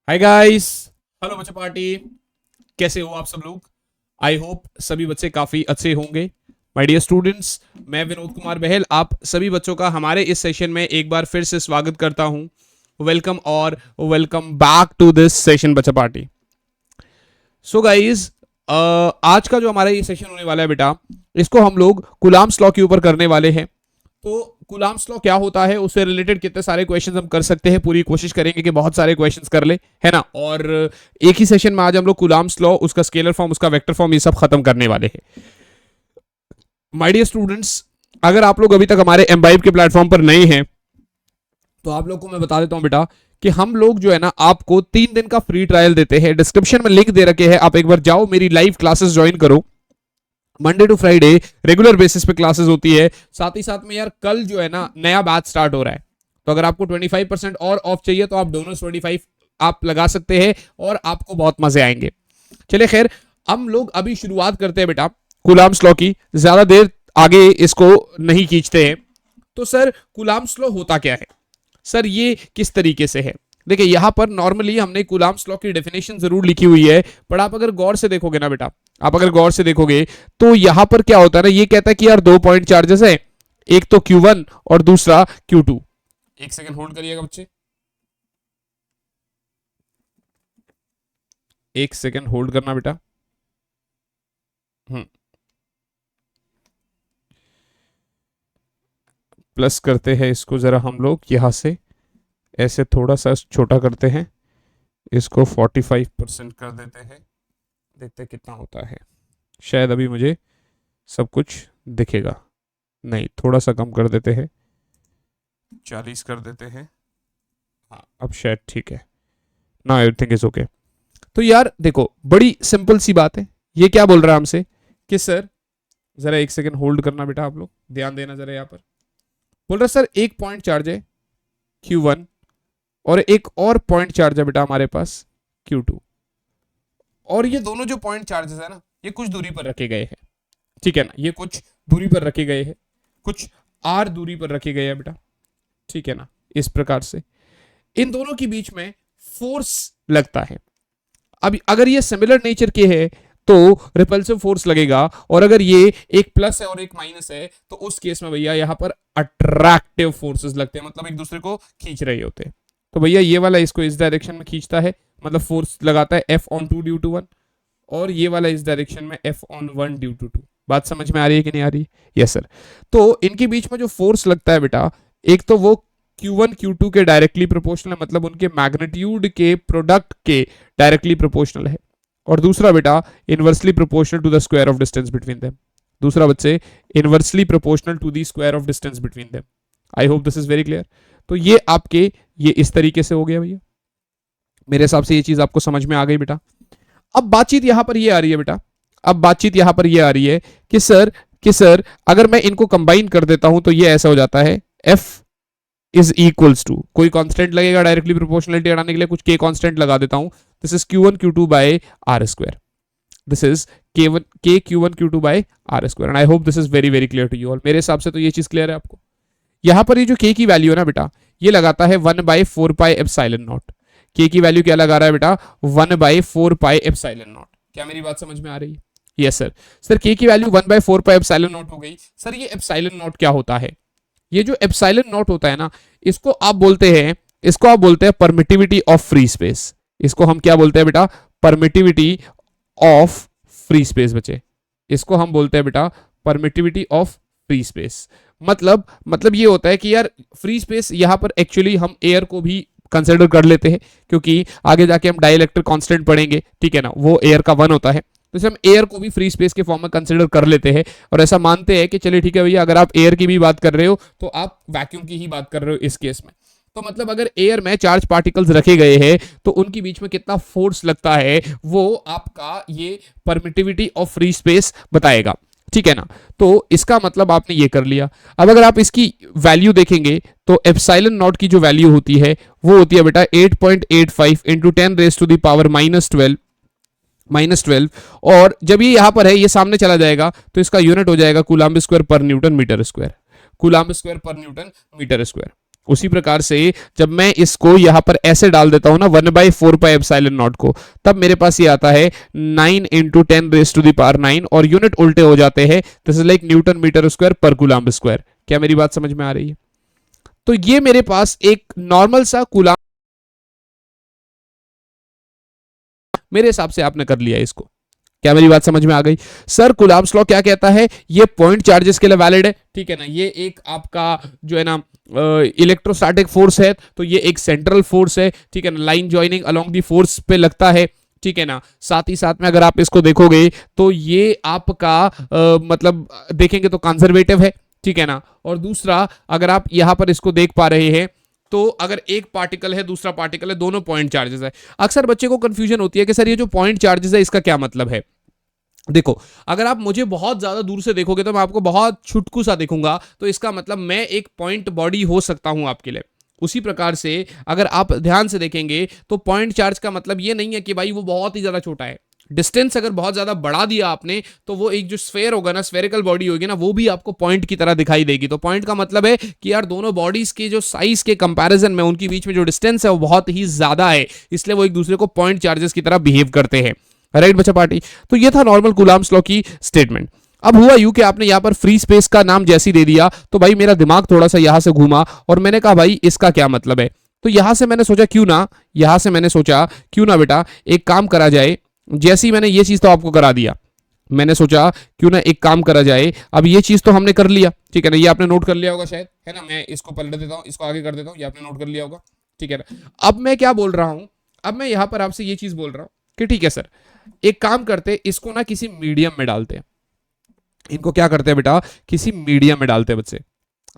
Hi guys. Hello बच्चा party. कैसे हो आप सब लोग? आई होप सभी बच्चे काफी अच्छे होंगे। माय डियर स्टूडेंट्स, मैं विनोद कुमार बहल आप सभी बच्चों का हमारे इस सेशन में एक बार फिर से स्वागत करता हूं। वेलकम और welcome back to this session बच्चा पार्टी। सो गाइस, आज का जो हमारा ये सेशन होने वाला है बेटा, इसको हम लोग कुलाम्स लॉ के ऊपर करने वाले हैं। तो कुलाम्स लॉ क्या होता है, उससे रिलेटेड कितने सारे क्वेश्चंस हम कर सकते हैं, पूरी कोशिश करेंगे कि बहुत सारे क्वेश्चंस कर ले, है ना। और एक ही सेशन में आज हम लोग कुलाम्स लॉ, उसका स्केलर फॉर्म, उसका वेक्टर फॉर्म, ये सब खत्म करने वाले हैं। माय डियर स्टूडेंट्स, अगर आप लोग अभी तक हमारे एम्बाइब के प्लेटफॉर्म पर नए हैं तो आप लोग को मैं बता देता हूं बेटा कि हम लोग जो है ना आपको 3 दिन का फ्री ट्रायल देते हैं। डिस्क्रिप्शन में लिंक दे रखे हैं, आप एक बार जाओ, मेरी लाइव क्लासेस ज्वाइन करो। Monday to Friday regular basis पे क्लासेस होती है। साथ ही साथ में यार कल जो है ना नया बैच स्टार्ट हो रहा है, तो अगर आपको 25% और ऑफ चाहिए तो आप डोनर्स 25 आप लगा सकते हैं और आपको बहुत मजे आएंगे। चलिए खैर, हम लोग अभी शुरुआत करते हैं बेटा कुलाम्स लॉ की। ज्यादा देर आगे इसको नहीं खींचते हैं। तो सर कुलाम्स लॉ होता क्या है? सर ये किस तरीके से है? देखिए यहां पर नॉर्मली हमने कुलाम्स लॉ की डेफिनेशन जरूर लिखी हुई है, पर आप अगर गौर से देखोगे ना बेटा, आप अगर गौर से देखोगे तो यहां पर क्या होता है ना, ये कहता है कि यार 2 पॉइंट चार्जेस है, एक तो Q1 और दूसरा Q2। एक सेकंड होल्ड करिएगा बच्चे, एक सेकंड होल्ड करना बेटा। प्लस करते हैं इसको जरा हम लोग यहां से, ऐसे थोड़ा सा छोटा करते हैं, इसको 45% कर देते हैं, देखते हैं कितना होता है। शायद अभी मुझे सब कुछ दिखेगा, नहीं थोड़ा सा कम कर देते हैं, 40 कर देते हैं। हाँ अब शायद ठीक है ना, एवरीथिंग इज ओके। तो यार देखो बड़ी सिंपल सी बात है, ये क्या बोल रहा है हमसे कि सर, जरा एक सेकंड होल्ड करना बेटा, आप लोग ध्यान देना जरा। यहाँ पर बोल रहा है सर एक पॉइंट चार्ज है Q1 और एक और पॉइंट चार्ज है बेटा हमारे पास Q2, और ये दोनों जो पॉइंट चार्जेस है ना ये कुछ दूरी पर रखे गए हैं, ठीक है ना, ये कुछ दूरी पर रखे गए हैं, कुछ R दूरी पर रखे गए हैं बेटा, ठीक है ना। इस प्रकार से इन दोनों के बीच में फोर्स लगता है। अब अगर ये सिमिलर नेचर के है तो रिपल्सिव फोर्स लगेगा, और अगर ये एक प्लस है और एक माइनस है तो उस केस में भैया यहां पर अट्रैक्टिव फोर्सेस लगते हैं, मतलब एक दूसरे को खींच रहे होते हैं। तो भैया ये वाला इसको इस डायरेक्शन में खींचता है, मतलब फोर्स लगाता है F/2 ड्यू टू 1, और ये वाला इस डायरेक्शन में F/1 ड्यू टू 2। बात समझ में आ रही है कि नहीं आ रही? Yes sir. तो इनके बीच में जो फोर्स लगता है बेटा, एक तो वो Q1 Q2 के डायरेक्टली प्रोपोर्शनल है, मतलब उनके मैग्नीट्यूड के प्रोडक्ट के डायरेक्टली प्रोपोर्शनल है, और दूसरा बेटा inversely proportional to the square of distance between them. दूसरा बच्चे inversely proportional to the square of distance between them. I hope this is very clear. तो ये आपके ये इस तरीके से हो गया भैया, मेरे हिसाब से ये चीज आपको समझ में आ गई बेटा। अब बातचीत यहां पर ये आ रही है बेटा, अब बातचीत यहां पर ये आ रही है कि सर अगर मैं इनको कंबाइन कर देता हूं तो ये ऐसा हो जाता है, F इज इक्वल्स टू, कोई कांस्टेंट लगेगा डायरेक्टली प्रोपोर्शनलिटी हटाने के लिए, कुछ K कांस्टेंट लगा देता हूं, this is Q1 Q2 by R square, this is K Q1 Q2 by R square, and I hope this is very very clear to you all. मेरे हिसाब से तो ये चीज क्लियर है आपको। यहां पर ये जो K की वैल्यू है ना बेटा, ये लगाता है 1/4πε0। K की वैल्यू क्या लगा रहा है बेटा? 1/4πε0। क्या मेरी बात समझ में आ रही है? Yes sir. सर K की वैल्यू 1/4πε0 हो गई। सर ये एप्सिलॉन क्या होता है? ये जो एप्सिलॉन होता है ना, इसको आप बोलते हैं परमिटिविटी ऑफ फ्री स्पेस। इसको हम क्या बोलते हैं बेटा? परमिटिविटी ऑफ फ्री स्पेस बचे। इसको हम बोलते हैं बेटा परमिटिविटी ऑफ फ्री स्पेस। मतलब ये होता है कि यार फ्री स्पेस यहां पर एक्चुअली हम एयर को भी कंसिडर कर लेते हैं, क्योंकि आगे जाके हम डाइलेक्ट्रिक कांस्टेंट पढ़ेंगे, ठीक है ना, वो एयर का 1 होता है, तो हम एयर को भी फ्री स्पेस के फॉर्म में कंसिडर कर लेते हैं, और ऐसा मानते हैं कि चलिए ठीक है भैया, अगर आप एयर की भी बात कर रहे हो तो आप वैक्यूम की ही बात कर रहे हो इस केस में। तो मतलब अगर एयर में चार्ज पार्टिकल्स रखे गए हैं तो उनके बीच में कितना फोर्स लगता है वो आपका ये परमिटिविटी ऑफ फ्री स्पेस बताएगा, ठीक है ना। तो इसका मतलब आपने ये कर लिया। अब अगर आप इसकी वैल्यू देखेंगे तो एप्सिलॉन नॉट की जो वैल्यू होती है वो होती है बेटा 8.85 into 10 raise to the power -12, और जब ये यहां पर है, ये सामने चला जाएगा तो इसका यूनिट हो जाएगा कूलम्ब स्क्वायर पर newton metre square, coulomb square पर न्यूटन मीटर स्क्वायर, उसी प्रकार से जब मैं इसको यहां पर ऐसे डाल देता हूं ना 1/4πε0 को, तब मेरे पास ये आता है 9 इंटू 10⁻⁹ और यूनिट उल्टे हो जाते हैं। This is like newton metre square पर कूलम्ब स्क्वायर। क्या मेरी बात समझ में आ रही है? तो ये मेरे पास एक नॉर्मल सा कूलम्ब, मेरे हिसाब से आपने कर लिया इसको। क्या मेरी बात समझ में आ गई? सर कूलम्ब्स लॉ क्या कहता है? ये पॉइंट चार्जेस के लिए वैलिड है, ठीक है ना। ये एक आपका जो है ना इलेक्ट्रोस्टैटिक फोर्स है, तो ये एक सेंट्रल फोर्स है, ठीक है ना। Line joining along the force पे लगता है, ठीक है ना। साथ ही साथ में अगर आप इसको देखोगे तो ये आपका मतलब देखेंगे तो कंजर्वेटिव है, ठीक है ना। और दूसरा अगर आप यहां पर इसको देख पा रहे हैं तो अगर एक पार्टिकल है दूसरा पार्टिकल है, दोनों पॉइंट चार्जेस है। अक्सर बच्चे को कंफ्यूजन होती है कि सर ये जो पॉइंट चार्जेस है इसका क्या मतलब है। देखो, अगर आप मुझे बहुत ज्यादा दूर से देखोगे तो मैं आपको बहुत छुटकू सा दिखूंगा, तो इसका मतलब मैं एक पॉइंट बॉडी हो सकता हूं आपके लिए। उसी प्रकार से अगर आप ध्यान से देखेंगे तो पॉइंट चार्ज का मतलब ये नहीं है कि भाई वो बहुत ही ज्यादा छोटा है। डिस्टेंस अगर बहुत ज्यादा बढ़ा दिया आपने तो वो एक जो स्फेयर होगा ना, स्फेरिकल बॉडी होगी ना, वो भी आपको पॉइंट की तरह दिखाई देगी। तो पॉइंट का मतलब है कि यार दोनों बॉडीज के जो साइज के कंपैरिजन में उनके बीच में जो डिस्टेंस है वो बहुत ही ज्यादा है, इसलिए वो एक दूसरे को पॉइंट चार्जेस की तरह बिहेव करते हैं। राइट बच्चा पार्टी? तो ये था नॉर्मल कूलम्ब्स लॉ की स्टेटमेंट। अब हुआ यूं कि आपने यहां पर फ्री स्पेस का नाम जैसी दे दिया तो भाई मेरा दिमाग थोड़ा सा यहां से घूमा और मैंने कहा भाई इसका क्या मतलब है। तो यहां से मैंने सोचा क्यों ना बेटा एक काम करा जाए। जैसे ही मैंने ये चीज तो आपको करा दिया, मैंने सोचा क्यों ना एक काम करा जाए। अब ये चीज तो हमने कर लिया, ठीक है ना। ये आपने नोट कर लिया होगा शायद, है ना। मैं इसको पलट देता हूं, इसको आगे कर देता हूं, ये आपने नोट कर लिया होगा, ठीक है ना। अब मैं क्या बोल रहा हूं, अब मैं यहां पर आपसे ये चीज बोल रहा हूं कि ठीक है सर, एक काम करते, इसको ना किसी मीडियम में डालते हैं। इनको क्या करते हैं बेटा, किसी मीडियम में डालते हैं बच्चे।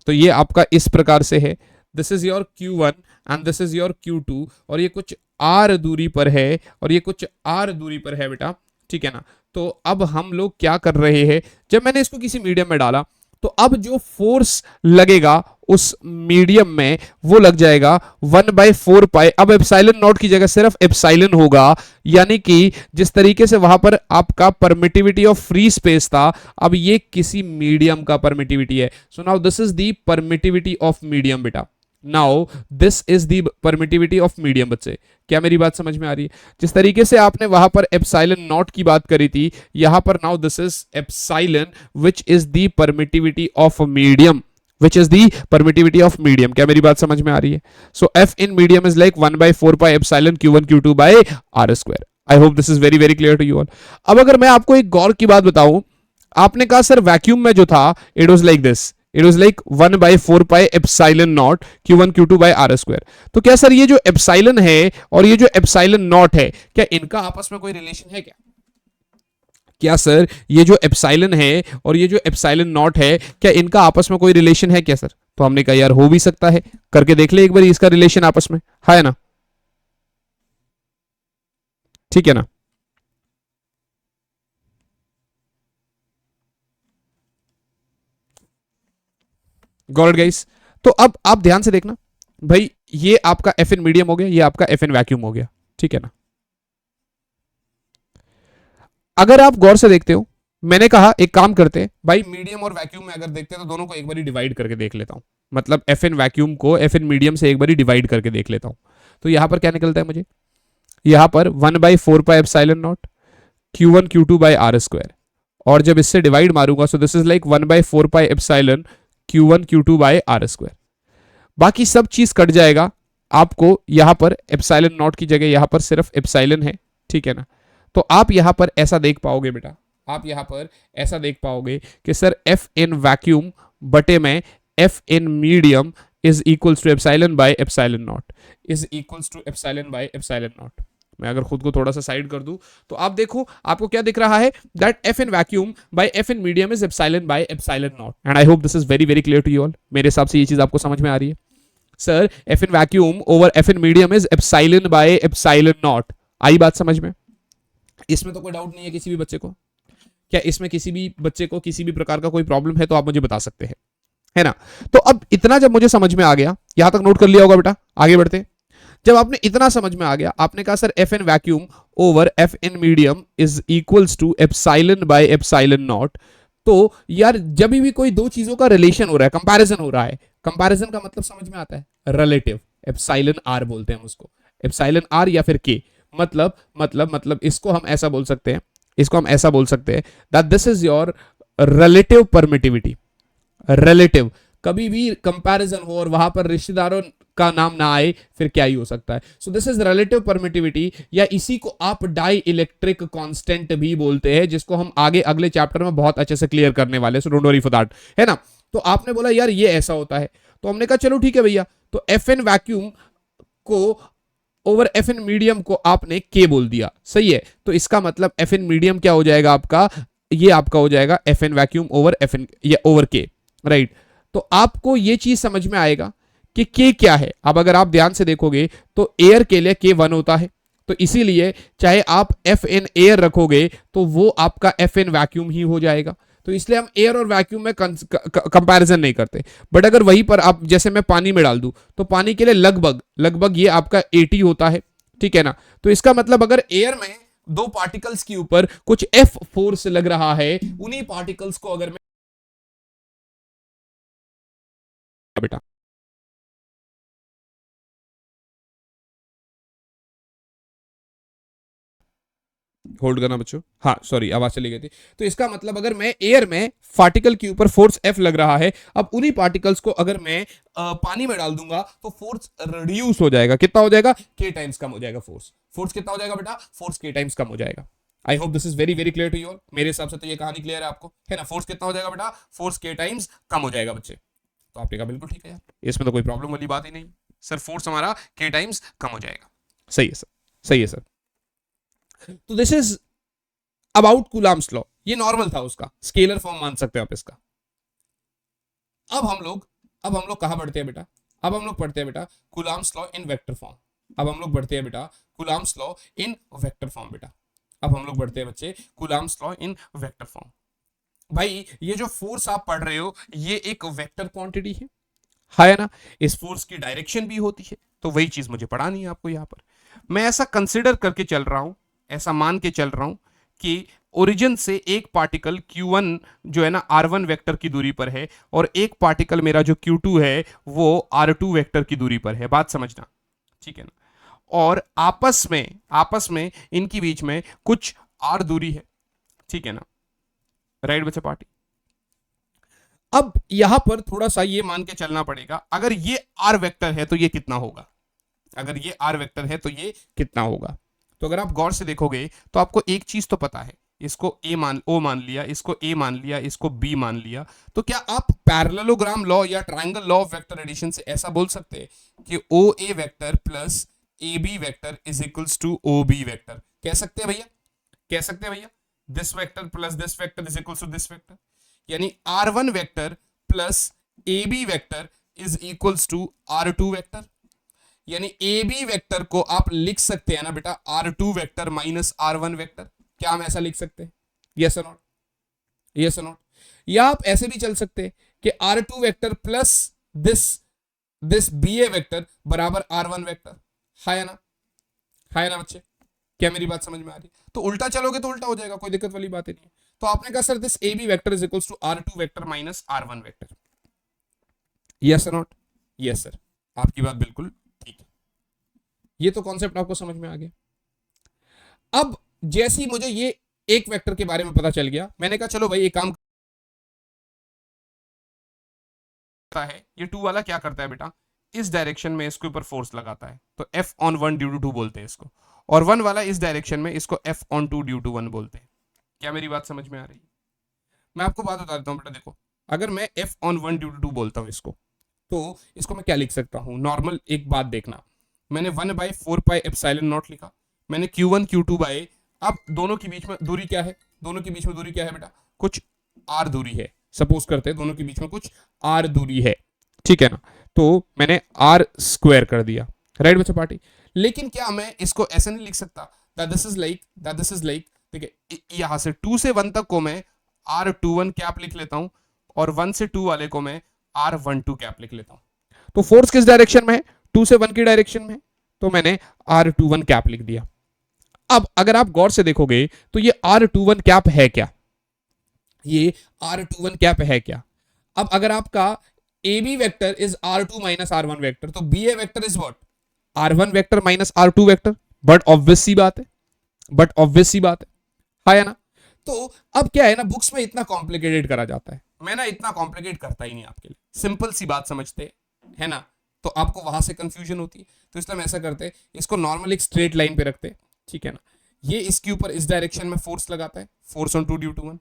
तो ये आपका इस प्रकार से है, this is your Q1 and this is your Q2, और ये कुछ R दूरी पर है और ये कुछ R दूरी पर है बेटा, ठीक है ना। तो अब हम लोग क्या कर रहे हैं, जब मैंने इसको किसी मीडियम में डाला तो अब जो फोर्स लगेगा उस मीडियम में वो लग जाएगा 1/4π। अब एप्सिलॉन नॉट की जगह सिर्फ एप्सिलॉन होगा, यानी कि जिस तरीके से वहां पर आपका परमिटिविटी ऑफ फ्री स्पेस था, अब ये किसी मीडियम का परमिटिविटी है। So now this is the permittivity of medium बेटा। Now this is the permittivity of medium बच्चे। क्या मेरी बात समझ में आ रही है? जिस तरीके से आपने वहां पर एप्सिलॉन नॉट की बात करी थी, यहां पर now this is epsilon which is the permittivity of medium, which is the permittivity of medium। क्या मेरी बात समझ में आ रही है? So F in medium is like 1/4π epsilon Q1 Q2 by R square। I hope this is very very clear to you all। अब अगर मैं आपको एक गौर की बात बताऊं, आपने कहा सर वैक्यूम में जो था it was like this, it was like 1/4π epsilon naught Q1 Q2 by R square। तो क्या सर ये जो एप्सिलॉन है और ये जो एप्सिलॉन नॉट है, क्या इनका आपस में कोई रिलेशन है क्या? क्या सर ये जो एप्सिलॉन है और ये जो एप्सिलॉन नॉट है, क्या इनका आपस में कोई रिलेशन है क्या सर? तो हमने कहा यार हो भी सकता है, करके देख ले एक बार इसका रिलेशन आपस में है ना, ठीक है ना। Got it guys? तो अब आप ध्यान से देखना भाई, ये आपका एफ इन मीडियम हो गया, ये आपका एफ इन वैक्यूम हो गया, ठीक है ना। अगर आप गौर से देखते हो, मैंने कहा एक काम करते हैं भाई, मीडियम और वैक्यूम में अगर देखते हैं तो दोनों को एक बार डिवाइड करके देख लेता हूं। मतलब एफ इन वैक्यूम को एफ इन मीडियम से एक बार डिवाइड करके देख लेता हूं। तो यहां पर क्या निकलता है मुझे, यहां पर 1/4π epsilon naught Q1 Q2 by R square, और जब इससे डिवाइड मारूंगा so this is like 1/4π epsilon Q1 Q2 by R square. बाकी सब चीज कट जाएगा, आपको यहां पर एप्सिलॉन नॉट की जगह यहां पर सिर्फ एप्सिलॉन है, ठीक है ना। तो आप यहां पर ऐसा देख पाओगे बेटा, आप यहां पर ऐसा देख पाओगे कि सर एफ इन वैक्यूम बटे में F in medium is equals to epsilon by epsilon naught, is equals to epsilon by epsilon naught. मैं अगर खुद को थोड़ा सा साइड कर दूं तो आप देखो आपको क्या दिख रहा है, that F in vacuum by F in medium is epsilon by epsilon naught. And I hope this is very very clear to you all. मेरे हिसाब से ये चीज आपको समझ में आ रही है। Sir F in vacuum over F in medium is epsilon by epsilon naught. आई बात समझ में? इसमें तो कोई डाउट नहीं है किसी भी बच्चे को? क्या इसमें किसी भी बच्चे को किसी भी प्रकार का कोई प्रॉब्लम है तो आप मुझे बता सकते हैं, है ना। तो अब इतना जब मुझे समझ में आ गया, यहां तक नोट कर लिया होगा बेटा, आगे बढ़ते। जब आपने इतना समझ में आ गया, आपने कहा sir F in vacuum over F in medium is equals to epsilon by epsilon naught. तो यार जब भी कोई दो चीजों का रिलेशन हो रहा है, कंपैरिजन हो रहा है, कंपैरिजन का मतलब समझ में आता है, रिलेटिव, एप्सिलॉन आर बोलते हैं हम उसको, एप्सिलॉन आर या फिर के। मतलब इसको हम ऐसा बोल सकते हैं, इसको हम ऐसा बोल सकते हैं that this is your relative permittivity. Relative, कभी भी कंपैरिजन हो और वहां पर रिश्तेदारों का नाम ना आए, फिर क्या ही हो सकता है। सो दिस इज रिलेटिव परमिटिविटी, या इसी को आप डाई इलेक्ट्रिक कांस्टेंट भी बोलते हैं, जिसको हम आगे अगले चैप्टर में बहुत अच्छे से क्लियर करने वाले, so don't worry for that, है ना। तो आपने बोला यार ये ऐसा होता है, तो हमने कहा चलो ठीक है भैया, तो एफ एन वैक्यूम को ओवर एफ एन मीडियम को आपने के बोल दिया, सही है। तो इसका मतलब एफ एन मीडियम क्या हो जाएगा आपका, ये आपका हो जाएगा F in vacuum over F in या ओवर के, राइट। तो आपको ये चीज समझ में आएगा कि के क्या है। अब अगर आप ध्यान से देखोगे तो एयर के लिए के 1 होता है, तो इसीलिए चाहे आप एफ एन एयर रखोगे तो वो आपका एफ एन वैक्यूम ही हो जाएगा। तो इसलिए हम एयर और वैक्यूम में कंपैरिजन नहीं करते। बट अगर वहीं पर आप जैसे मैं पानी में डाल दूं, तो पानी के लिए लगभग लगभग ये आपका 80 होता है, ठीक है ना। तो इसका मतलब अगर एयर में दो पार्टिकल्स के ऊपर कुछ एफ फोर्स लग रहा है, उन्हीं पार्टिकल्स को अगर मैं बेटा होल्ड करना बच्चों, हाँ सॉरी आवाज चली गई थी। तो इसका मतलब अगर मैं एयर में पार्टिकल के ऊपर फोर्स एफ लग रहा है, अब उन्हीं पार्टिकल्स को अगर मैं पानी में डाल दूंगा तो फोर्स रिड्यूस हो जाएगा। कितना हो जाएगा, के टाइम्स कम हो जाएगा फोर्स। फोर्स कितना हो जाएगा बेटा, फोर्स के टाइम्स कम हो जाएगा। I hope this is very very clear to you all. मेरे हिसाब से तो ये कहानी क्लियर है आपको, है ना। फोर्स कितना हो जाएगा बेटा, फोर्स के टाइम्स कम हो जाएगा बच्चे। तो आपने कहा बिल्कुल ठीक है यार, इसमें तो कोई प्रॉब्लम वाली बात ही नहीं सर, फोर्स हमारा के टाइम्स कम हो जाएगा। सही है सर, सही है सर। तो this is about coulombs law, ये नॉर्मल था उसका, स्केलर फॉर्म मान सकते हो आप इसका। अब हम लोग कहां पढ़ते हैं बेटा, अब हम लोग पढ़ते हैं बेटा coulombs law in vector form. अब हम लोग बढ़ते हैं बेटा coulombs law in vector form बेटा। अब हम लोग बढ़ते हैं बच्चे coulombs law in vector form. भाई ये जो फोर्स आप पढ़ रहे हो ये एक वेक्टर क्वांटिटी है ना। इस फोर्स की डायरेक्शन भी होती है, तो वही चीज मुझे पढ़ानी है आपको यहां पर। मैं ऐसा कंसिडर करके चल रहा हूं, ऐसा मान के चल रहा हूं कि ओरिजिन से एक पार्टिकल Q1 जो है ना R1 वेक्टर की दूरी पर है, और एक पार्टिकल मेरा जो Q2 है वो R2 वेक्टर की दूरी पर है। बात समझना, ठीक है ना। और आपस में इनकी बीच में कुछ R दूरी है, ठीक है ना, राइट बच्चा पार्टी। अब यहां पर थोड़ा सा ये मान के चलना पड़ेगा, अगर ये R वेक्टर है तो ये कितना होगा, अगर ये R वेक्टर है तो ये कितना होगा। तो अगर आप गौर से देखोगे तो आपको एक चीज तो पता है, इसको O मान लिया, इसको A मान लिया, इसको B मान लिया, तो क्या आप पैरेललोग्राम लॉ या triangle law of vector addition से ऐसा बोल सकते हैं कि OA vector plus AB vector is equals to OB vector? कह सकते हैं भैया, कह सकते हैं भैया, this vector plus this vector is equals to this vector, यानी R1 vector plus AB vector is equals to R2 vector. यानी ए बी वेक्टर को आप लिख सकते हैं ना बेटा R2 vector minus R1 vector. क्या हम ऐसा लिख सकते हैं, यस और नॉट, यस और नॉट। या आप ऐसे भी चल सकते हैं कि R2 vector plus this this BA vector बराबर R1 वेक्टर, है ना, है ना बच्चे। क्या मेरी बात समझ में आ रही है? तो उल्टा चलोगे तो उल्टा हो जाएगा, कोई दिक्कत वाली बात ही नहीं है। तो आपने कहा sir this A B vector is equals to R2 vector minus R1 vector, yes और नॉट, यस सर, आपकी बात बिल्कुल ठीक है। ये तो कॉन्सेप्ट आपको समझ में आ गया। अब जैसे ही मुझे ये एक वेक्टर के बारे में पता चल गया, मैंने कहा चलो भाई एक काम करता है, ये 2 वाला क्या करता है बेटा, इस डायरेक्शन में इसके ऊपर फोर्स लगाता है, तो F ऑन 1 ड्यू टू 2 बोलते हैं इसको, और 1 वाला इस डायरेक्शन में, इसको F ऑन 2 ड्यू टू 1 बोलते हैं। क्या मेरी बात समझ में आ रही है? मैं आपको बात बता देता हूं बेटा, देखो अगर मैं F ऑन 1 ड्यू टू 2 बोलता हूं इसको, तो इसको मैं क्या लिख सकता हूं नॉर्मल। एक बात देखना, मैंने 1/4 पाई एप्सिलॉन नॉट लिखा, मैंने Q1 Q2 बाय, अब दोनों के बीच में दूरी क्या है, दोनों के बीच में दूरी क्या है बेटा, कुछ R दूरी है, सपोज करते हैं दोनों के बीच में कुछ R दूरी है, ठीक है ना। तो मैंने R स्क्वायर कर दिया, राइट बच्चा पार्टी। लेकिन क्या मैं इसको ऐसे नहीं लिख सकता दैट दिस इज लाइक, ठीक है, यहां से 2 से 1 तक को मैं R21 कैप लिख लेता हूं, और 1 से 2 वाले को मैं R12 कैप लिख लेता हूं। तो फोर्स किस डायरेक्शन में है, 2 से 1 की डायरेक्शन में, तो मैंने R21 कैप लिख दिया। अब अगर आप गौर से देखोगे तो ये R21 कैप है क्या, ये R21 कैप है क्या। अब अगर आपका A B vector is R2 minus R1 vector, तो B A vector is what, R1 vector minus R2 vector. But obvious सी बात है, बट ऑब्वियस सी बात है ना। तो अब क्या है ना, बुक्स में इतना कॉम्प्लिकेटेड करा जाता है, मैं ना इतना कॉम्प्लिकेट करता ही नहीं आपके लिए, सिंपल सी बात समझते हैं, है ना। तो आपको वहां से कंफ्यूजन होती है, तो इसलिए हम ऐसा करते हैं, इसको नॉर्मल एक स्ट्रेट लाइन पे रखते हैं, ठीक है ना। ये इसके ऊपर इस डायरेक्शन में फोर्स लगाता है, फोर्स ऑन 2 ड्यू टू 1,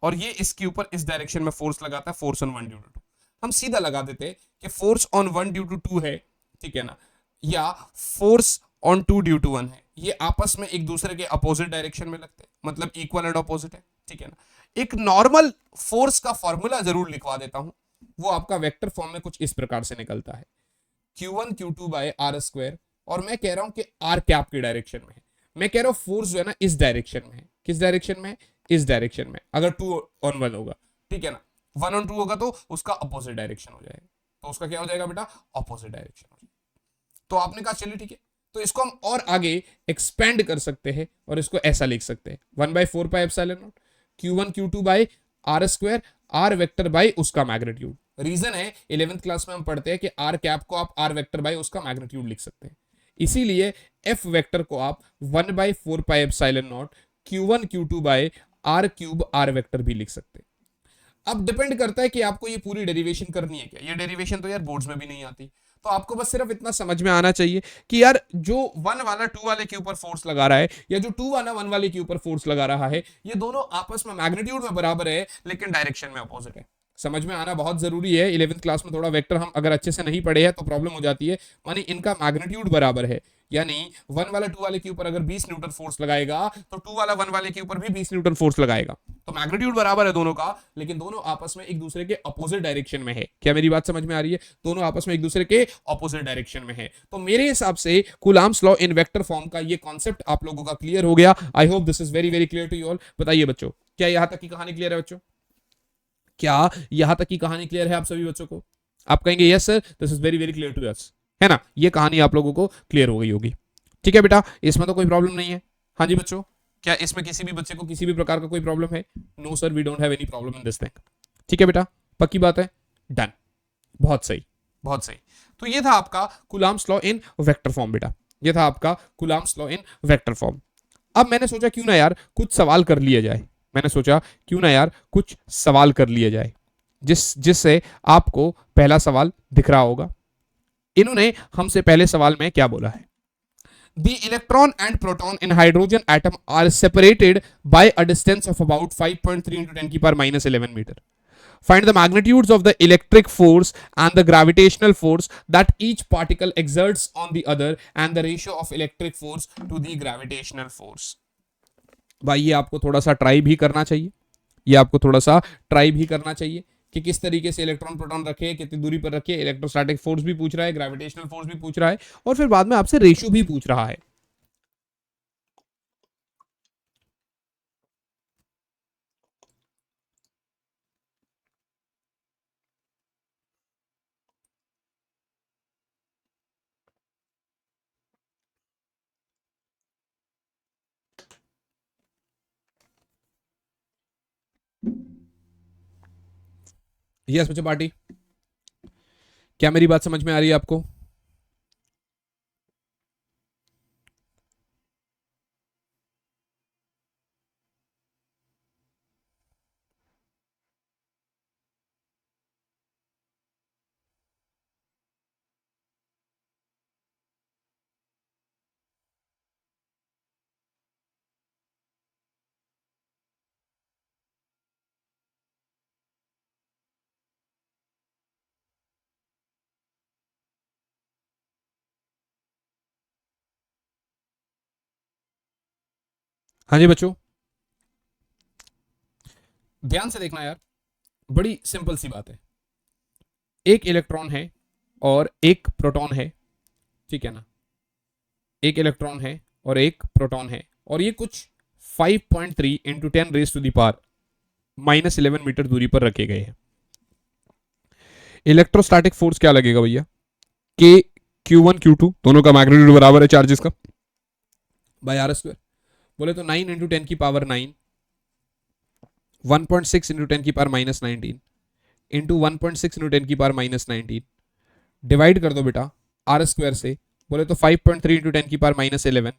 और ये इसके ऊपर इस डायरेक्शन में फोर्स लगाता है, फोर्स ऑन 1 ड्यू टू 2। हम सीधा लगा देते हैं कि फोर्स ऑन 1 ड्यू टू 2 है, ठीक है ना, या फोर्स ऑन 2 ड्यू टू 1 है, ये आपस में एक दूसरे के अपोजिट डायरेक्शन में लगते हैं, मतलब इक्वल एंड अपोजिट है, ठीक है ना। एक नॉर्मल फोर्स का फॉर्मूला जरूर लिखवा देता हूं, वो आपका वेक्टर फॉर्म में कुछ इस प्रकार से निकलता है, Q1 Q2 bye R square, और मैं कह रहा हूं कि आर कैप की डायरेक्शन में है, मैं कह रहा हूं फोर्स जो है ना इस डायरेक्शन में है, किस डायरेक्शन में, इस डायरेक्शन में, अगर 2 ऑन 1 होगा, ठीक है ना, 1 ऑन 2 होगा तो उसका अपोजिट डायरेक्शन हो जाएगा, तो उसका क्या हो जाएगा बेटा, अपोजिट डायरेक्शन हो जाएगा। तो आपने कहा चलिए ठीक है, तो इसको हम और आगे एक्सपेंड कर सकते हैं और इसको ऐसा लिख सकते हैं, 1/4πε0 Q1 Q2 by are square, R vector by उसका मैग्नीट्यूड। रीजन है 11th क्लास में हम पढ़ते हैं कि आर कैप को आप आर वेक्टर बाई उसका मैग्नीट्यूड लिख सकते हैं, इसीलिए एफ वेक्टर को आप 1/4πε0 Q1 Q2 by R cube R vector भी लिख सकते हैं। अब डिपेंड करता है कि आपको ये पूरी डेरिवेशन करनी है क्या, ये डेरिवेशन तो यार बोर्ड्स में भी नहीं आती, तो आपको बस सिर्फ इतना समझ में आना चाहिए कि यार जो 1 वाला 2 वाले के ऊपर फोर्स लगा रहा है, या जो 2 वाला 1 वाले के ऊपर फोर्स लगा रहा है, ये दोनों आपस में मैग्नीट्यूड में बराबर है लेकिन डायरेक्शन में अपोजिट है। समझ में आना बहुत जरूरी है, 11th क्लास में थोड़ा वेक्टर हम अगर अच्छे से नहीं पढ़े हैं तो प्रॉब्लम हो जाती है, मानी इनका मैग्नीट्यूड बराबर है, यानी 1 वाला 2 वाले के ऊपर अगर 20 न्यूटन फोर्स लगाएगा तो 2 वाला 1 वाले के ऊपर भी 20 न्यूटन फोर्स लगाएगा, तो मैग्नीट्यूड बराबर है दोनों का, लेकिन दोनों आपस में एक दूसरे के अपोजिट डायरेक्शन में है। क्या मेरी बात समझ में आ रही है, दोनों आपस में एक दूसरे के अपोजिट डायरेक्शन में है। तो मेरे हिसाब से Coulomb's law in vector form का ये कॉन्सेप्ट आप लोगों का क्लियर हो गया। I hope this is very very clear to you all. बताइए बच्चों, क्या यहां तक की कहानी क्लियर है बच्चों, क्या यहां तक की कहानी क्लियर है आप सभी बच्चों को? आप कहेंगे yes sir, this is very very clear to us, है ना, ये कहानी आप लोगों को क्लियर हो गई होगी। ठीक है बेटा, इसमें तो कोई प्रॉब्लम नहीं है। हाँ जी बच्चों, क्या इसमें किसी भी बच्चे को किसी भी प्रकार का कोई प्रॉब्लम है? No sir, we don't have any problem in this thing. ठीक है बेटा, पक्की बात है, डन, बहुत सही, बहुत सही। तो ये था आपका Coulomb's law in vector form बेटा, ये था आपका Coulomb's law in vector form. अब मैंने सोचा क्यों ना यार कुछ सवाल कर लिया जाए, मैंने सोचा क्यों ना यार कुछ सवाल कर लिया जाए, जिससे आपको पहला सवाल दिख रहा होगा। इन्होंने हमसे पहले सवाल में क्या बोला है, The electron and proton in hydrogen atom are separated by a distance of about 5.3 into 10 की power minus 11 meter. Find the magnitudes of the electric force and the gravitational force that each particle exerts on the other and the ratio of electric force to the gravitational force. भाई ये आपको थोड़ा सा try भी करना चाहिए, ये आपको थोड़ा सा ट्राई भी करना चाहिए कि किस तरीके से इलेक्ट्रॉन प्रोटॉन रखे, कितनी दूरी पर रखे, इलेक्ट्रोस्टैटिक फोर्स भी पूछ रहा है, ग्रेविटेशनल फोर्स भी पूछ रहा है, और फिर बाद में आपसे रेशियो भी पूछ रहा है। यस बच्चों पार्टी, क्या मेरी बात समझ में आ रही है आपको? हाँ जी बच्चों, ध्यान से देखना यार, बड़ी सिंपल सी बात है, एक इलेक्ट्रॉन है और एक प्रोटॉन है, ठीक है ना, एक इलेक्ट्रॉन है और एक प्रोटॉन है, और ये कुछ 5.3 into 10 raise to the power minus 11 metre दूरी पर रखे गए हैं। इलेक्ट्रोस्टैटिक फोर्स क्या लगेगा भैया, के Q1 Q2 दोनों का मैग्नीट्यूड बराबर है चार्जेस का, बाय आर स्क्वायर, बोले तो 9 इंटू 10 की पावर 9, 1.6 इंटू 10 की पावर माइनस 19 इंटू 1.6 इंटू 10 की पावर माइनस 19, डिवाइड कर दो बेटा आर स्क्वायर से, बोले तो 5.3 इंटू 10 की पावर माइनस 11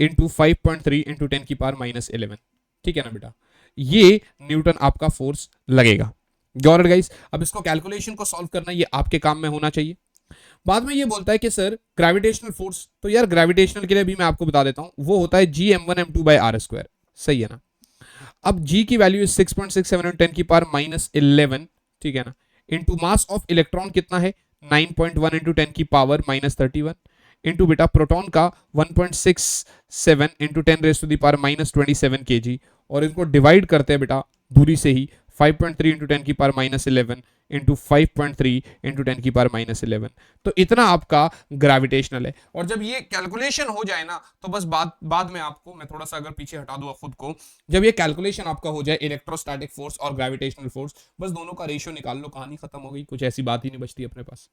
इंटू 5.3 इंटू 10 की पावर माइनस 11। ठीक है ना बेटा, ये न्यूटन आपका फोर्स लगेगा। Got it guys. अब इसको कैलकुलेशन को सॉल्व करना ये आपके काम में होना चाहिए। बाद में ये बोलता है कि सर ग्रेविटेशनल फोर्स, तो यार ग्रेविटेशनल के लिए भी मैं आपको बता देता हूं, वो होता है G M one M two by are square. सही है ना। अब g की वैल्यू इज 6.67 10 की पावर माइनस 11, ठीक है ना, इंटू मास ऑफ इलेक्ट्रॉन कितना है 9.1 इंटू 10 की पावर माइनस 31, इंटू बेटा प्रोटॉन का 1.67 into 10 raise to the power minus 27 kg, और इनको डिवाइड करते हैं बेटा दूरी से ही 5.3 इंटू 10 की पावर माइनस 11 इंटू 5.3 इंटू 10 की पावर माइनस 11। तो इतना आपका ग्रेविटेशनल है। और जब ये कैलकुलेशन हो जाए ना, तो बस बाद में आपको मैं थोड़ा सा अगर पीछे हटा दूं खुद को, जब ये कैलकुलेशन आपका हो जाए इलेक्ट्रोस्टैटिक फोर्स और ग्रेविटेशनल फोर्स, बस दोनों का रेशियो निकाल लो, कहानी खत्म हो गई, कुछ ऐसी बात ही नहीं बचती अपने पास।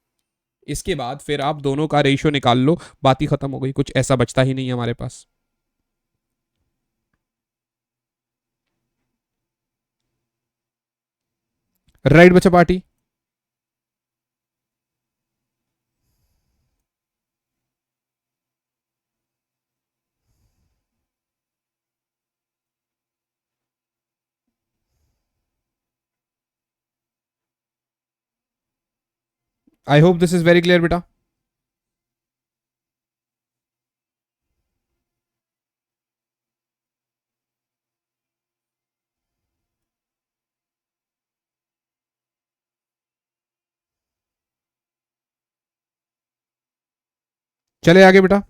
इसके बाद फिर आप दोनों का रेशियो निकाल लो, बात ही खत्म हो गई, कुछ ऐसा बचता ही नहीं है हमारे पास। राइट बच्चा party. I hope this is very clear बेटा। चले आगे बेटा।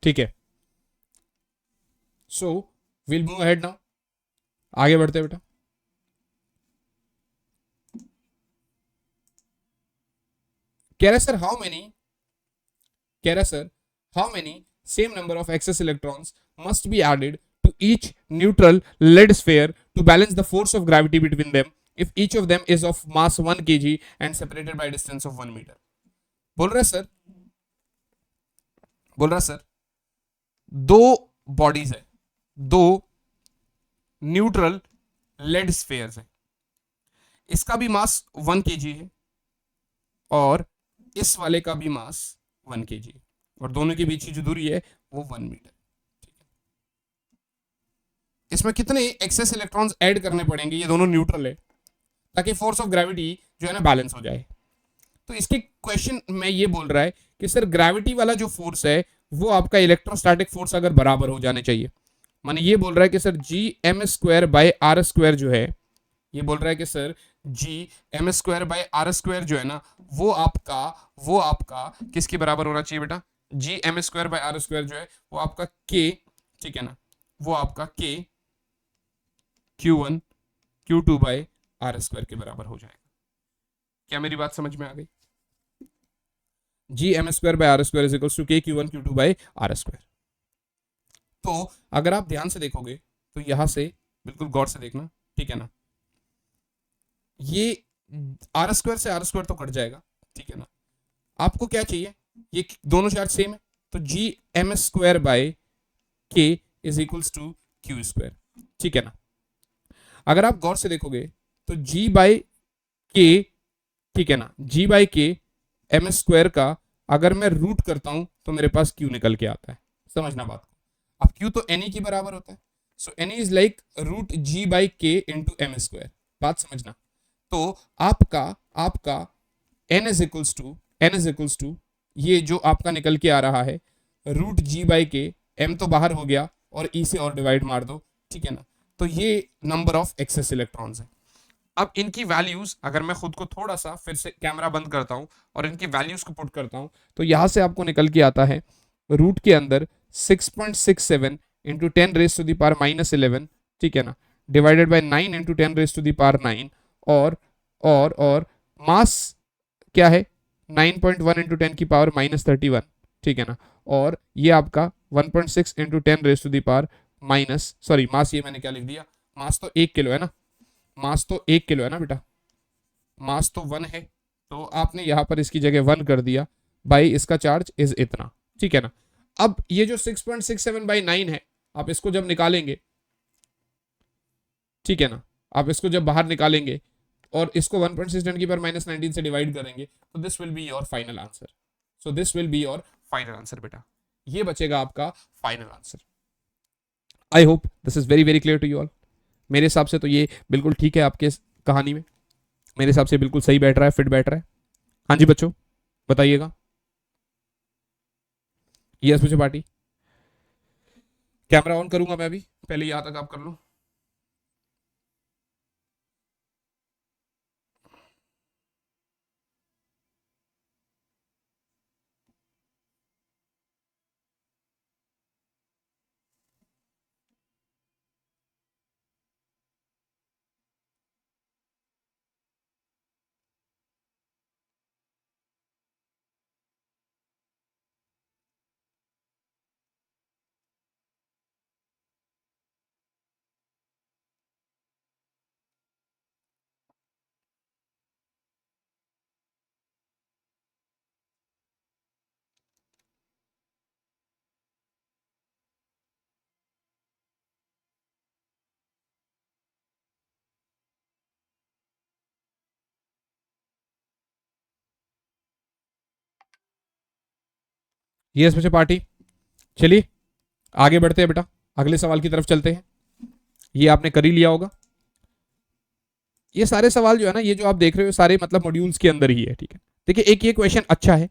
ठीक है, so will move ahead now, आगे बढ़ते हैं बेटा। कह रहा सर हाउ मेनी, कह रहा sir how many same number of excess electrons must be added to each neutral lead sphere to balance the force of gravity between them if each of them is of mass 1 kg and separated by a distance of 1 meter। बोल रहा sir, बोल रहा sir दो bodies है, दो neutral lead spheres है, इसका भी मास 1 kg है और इस वाले का भी मास 1 kg है, और दोनों के बीच की जो दूरी है वो 1 मीटर। इसमें कितने एक्सेस इलेक्ट्रॉन्स ऐड करने पड़ेंगे, ये दोनों न्यूट्रल है, ताकि फोर्स ऑफ ग्रेविटी जो है ना बैलेंस हो जाए। तो इसके क्वेश्चन में ये बोल रहा है कि सर ग्रेविटी वाला जो फोर्स है वो आपका इलेक्ट्रोस्टैटिक फोर्स अगर बराबर हो जाने चाहिए, माने ये बोल रहा है कि sir G M square by R square जो है, ये बोल रहा है कि sir G M square by R square जो है ना वो आपका किसके बराबर होना चाहिए बेटा, G M square by R square जो है वो आपका के, ठीक है ना, वो आपका के Q1 Q2 bye R square के बराबर हो जाएगा। क्या मेरी बात समझ में आ गई? G M square by R square is equal to K Q1 Q2 bye R square. तो अगर आप ध्यान से देखोगे तो यहां से बिल्कुल गौर से देखना, ठीक है ना, ये आर स्क्वायर से आर स्क्वायर तो कट जाएगा, ठीक है ना, आपको क्या चाहिए, ये दोनों चार्ज सेम है, तो G M square by K is equals to Q square, ठीक है ना। अगर आप गौर से देखोगे तो g बाई के, ठीक है ना, g बाई के एम स्क्वायर का अगर मैं रूट करता हूं तो मेरे पास q निकल के आता है, समझना बात को। अब q तो ne की बराबर होता है, so ne is like root g by K into M square, बात समझना। तो आपका n इज इक्वल्स टू ये जो आपका निकल के आ रहा है रूट g बाई के, m तो बाहर हो गया और e से और डिवाइड मार दो, ठीक है ना, तो ये नंबर ऑफ एक्सेस इलेक्ट्रॉन्स है। अब इनकी वैल्यूज अगर मैं खुद को थोड़ा सा फिर से कैमरा बंद करता हूं और इनकी वैल्यूज को पुट करता हूं, तो यहां से आपको निकल के आता है रूट के अंदर 6.67 into 10 raise to the power minus 11, ठीक है ना, divided by 9 into 10 raise to the power 9, और मास क्या है 9.1 इंटू 10 की पावर माइनस 31, ठीक है ना। और ये आपका 1.6 into 10 raise to the power minus, sorry mass, ये मैंने क्या लिख दिया, मास तो 1 किलो है ना, मास तो 1 किलो है ना बेटा, मास तो 1 है, तो आपने यहाँ पर इसकी जगह 1 कर दिया, भाई इसका चार्ज इज इतना, ठीक है ना। अब ये जो 6.67/9 है, आप इसको जब निकालेंगे, ठीक है ना, आप इसको जब बाहर निकालेंगे और इसको 1.6 की पर -19 से डिवाइड करेंगे, तो this will be your final answer. So this will be your final answer बेटा, ये बचेगा आपका final answer. I hope this is very very clear to you all. मेरे हिसाब से तो ये बिल्कुल ठीक है आपके कहानी में, मेरे हिसाब से बिल्कुल सही बैठ रहा है, फिट बैठ रहा है। हाँ जी बच्चों, बताइएगा। यस मुझे पार्टी, कैमरा ऑन करूंगा मैं अभी, पहले यहाँ तक आप कर लो। यस मुझे पार्टी, चलिए आगे बढ़ते हैं बेटा, अगले सवाल की तरफ चलते हैं। ये आपने कर ही लिया होगा, ये सारे सवाल जो है ना, ये जो आप देख रहे हो सारे मतलब मॉड्यूल्स के अंदर ही है, ठीक है। देखिए एक ये क्वेश्चन अच्छा है,